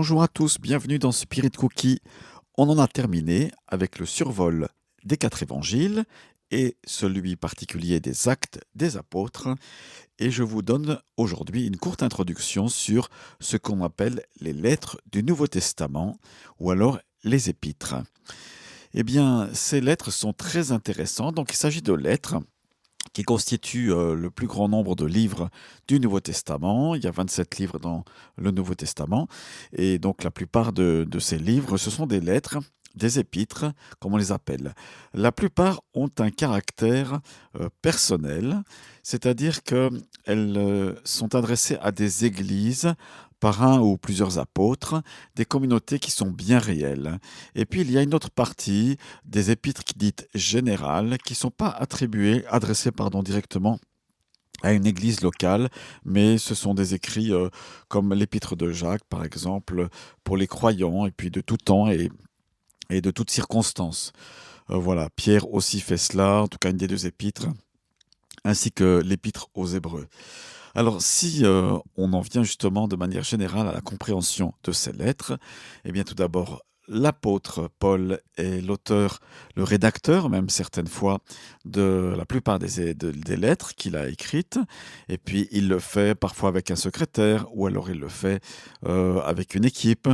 Bonjour à tous, bienvenue dans Spirit Cookie. On en a terminé avec le survol des 4 évangiles et celui particulier des actes des apôtres. Et je vous donne aujourd'hui une courte introduction sur ce qu'on appelle les lettres du Nouveau Testament ou alors les épîtres. Eh bien, ces lettres sont très intéressantes. Donc, il s'agit de lettres qui constituent le plus grand nombre de livres du Nouveau Testament. Il y a 27 livres dans le Nouveau Testament. Et donc la plupart de ces livres, ce sont des lettres, des épîtres, comme on les appelle. La plupart ont un caractère personnel, c'est-à-dire qu'elles sont adressées à des églises par un ou plusieurs apôtres, des communautés qui sont bien réelles. Et puis il y a une autre partie des épîtres dites générales qui ne sont pas adressées directement à une église locale, mais ce sont des écrits comme l'épître de Jacques, par exemple, pour les croyants, et puis de tout temps et de toutes circonstances. Voilà, Pierre aussi fait cela, en tout cas une des 2 épîtres, ainsi que l'épître aux Hébreux. Alors, si on en vient justement de manière générale à la compréhension de ces lettres, eh bien tout d'abord, l'apôtre Paul est l'auteur, le rédacteur même certaines fois, de la plupart des lettres qu'il a écrites, et puis il le fait parfois avec un secrétaire, ou alors il le fait avec une équipe.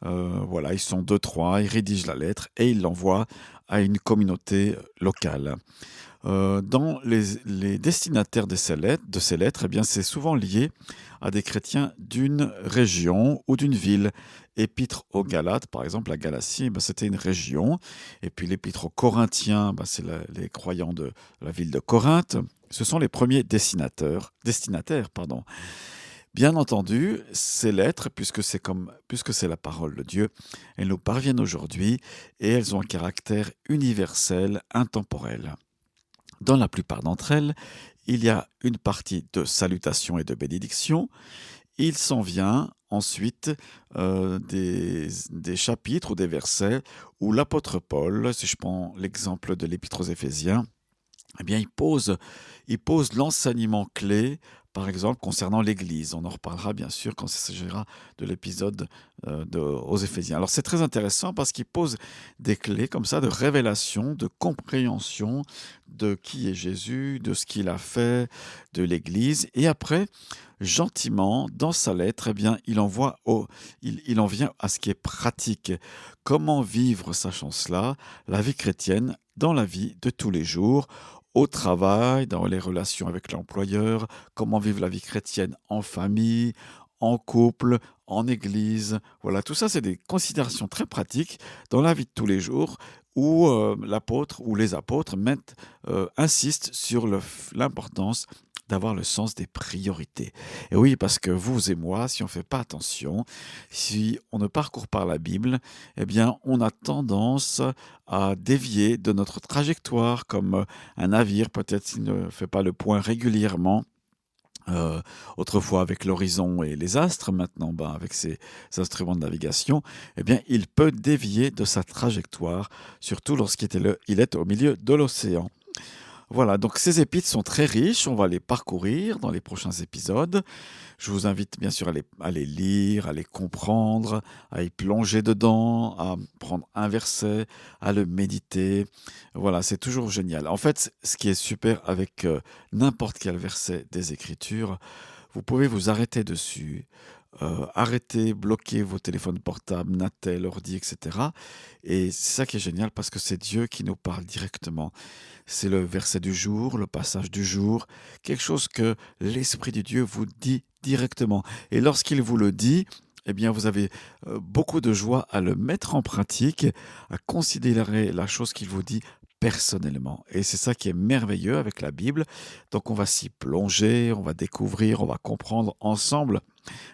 Voilà, ils sont 2, 3, il rédige la lettre et il l'envoie à une communauté locale. Dans les destinataires de ces lettres, eh bien, c'est souvent lié à des chrétiens d'une région ou d'une ville. Épître aux Galates, par exemple, la Galatie, eh ben, c'était une région. Et puis l'épître aux Corinthiens, ben, c'est les croyants de la ville de Corinthe. Ce sont les premiers destinataires. Bien entendu, ces lettres, puisque c'est la parole de Dieu, elles nous parviennent aujourd'hui et elles ont un caractère universel, intemporel. Dans la plupart d'entre elles, il y a une partie de salutation et de bénédiction. Il s'en vient ensuite des chapitres ou des versets où l'apôtre Paul, si je prends l'exemple de l'épître aux Éphésiens, eh bien, il pose l'enseignement clé, par exemple, concernant l'Église. On en reparlera bien sûr quand il s'agira de l'épisode aux Éphésiens. Alors c'est très intéressant parce qu'il pose des clés comme ça de révélation, de compréhension de qui est Jésus, de ce qu'il a fait, de l'Église. Et après, gentiment, dans sa lettre, eh bien, il en vient à ce qui est pratique. Comment vivre, sachant cela, la vie chrétienne dans la vie de tous les jours, au travail, dans les relations avec l'employeur, comment vivre la vie chrétienne en famille, en couple, en église. Voilà, tout ça, c'est des considérations très pratiques dans la vie de tous les jours où l'apôtre ou les apôtres insistent sur l'importance d'avoir le sens des priorités. Et oui, parce que vous et moi, si on ne fait pas attention, si on ne parcourt pas la Bible, eh bien, on a tendance à dévier de notre trajectoire, comme un navire, peut-être s'il ne fait pas le point régulièrement. Autrefois avec l'horizon et les astres, maintenant avec ses instruments de navigation, eh bien, il peut dévier de sa trajectoire, surtout il est au milieu de l'océan. Voilà, donc ces épîtres sont très riches, on va les parcourir dans les prochains épisodes. Je vous invite bien sûr à les lire, à les comprendre, à y plonger dedans, à prendre un verset, à le méditer. Voilà, c'est toujours génial. En fait, ce qui est super avec n'importe quel verset des Écritures, vous pouvez vous arrêter dessus, arrêter, bloquer vos téléphones portables, Natel, ordi, etc. Et c'est ça qui est génial parce que c'est Dieu qui nous parle directement. C'est le verset du jour, le passage du jour, quelque chose que l'Esprit de Dieu vous dit directement. Et lorsqu'il vous le dit, eh bien, vous avez beaucoup de joie à le mettre en pratique, à considérer la chose qu'il vous dit personnellement. Et c'est ça qui est merveilleux avec la Bible. Donc on va s'y plonger, on va découvrir, on va comprendre ensemble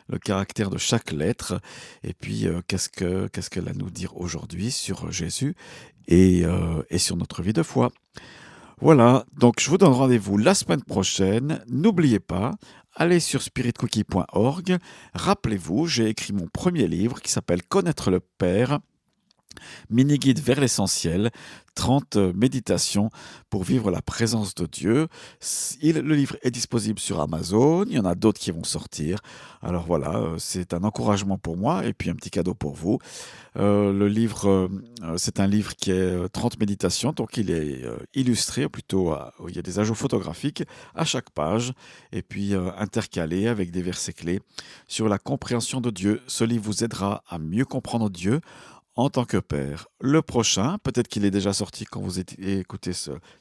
le caractère de chaque lettre et puis qu'est-ce qu'elle a à nous dire aujourd'hui sur Jésus et sur notre vie de foi. Voilà, donc je vous donne rendez-vous la semaine prochaine. N'oubliez pas, allez sur spiritcookie.org. Rappelez-vous, j'ai écrit mon premier livre qui s'appelle Connaître le Père. Mini-guide vers l'essentiel, 30 méditations pour vivre la présence de Dieu. Le livre est disponible sur Amazon, il y en a d'autres qui vont sortir. Alors voilà, c'est un encouragement pour moi et puis un petit cadeau pour vous. Le livre, c'est un livre qui est 30 méditations, donc il est illustré, plutôt, il y a des ajouts photographiques à chaque page, et puis intercalé avec des versets clés sur la compréhension de Dieu. Ce livre vous aidera à mieux comprendre Dieu en tant que père. Le prochain, peut-être qu'il est déjà sorti quand vous écoutez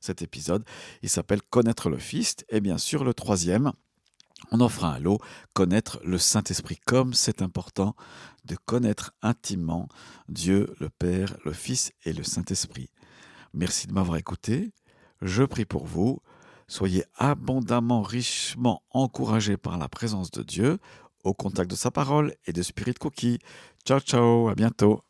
cet épisode, il s'appelle Connaître le Fils, et bien sûr le troisième, on offre un lot, connaître le Saint-Esprit, comme c'est important de connaître intimement Dieu, le Père, le Fils et le Saint-Esprit. Merci de m'avoir écouté, je prie pour vous, soyez abondamment, richement encouragés par la présence de Dieu, au contact de sa parole et de Spirit Cookie. Ciao, ciao, à bientôt.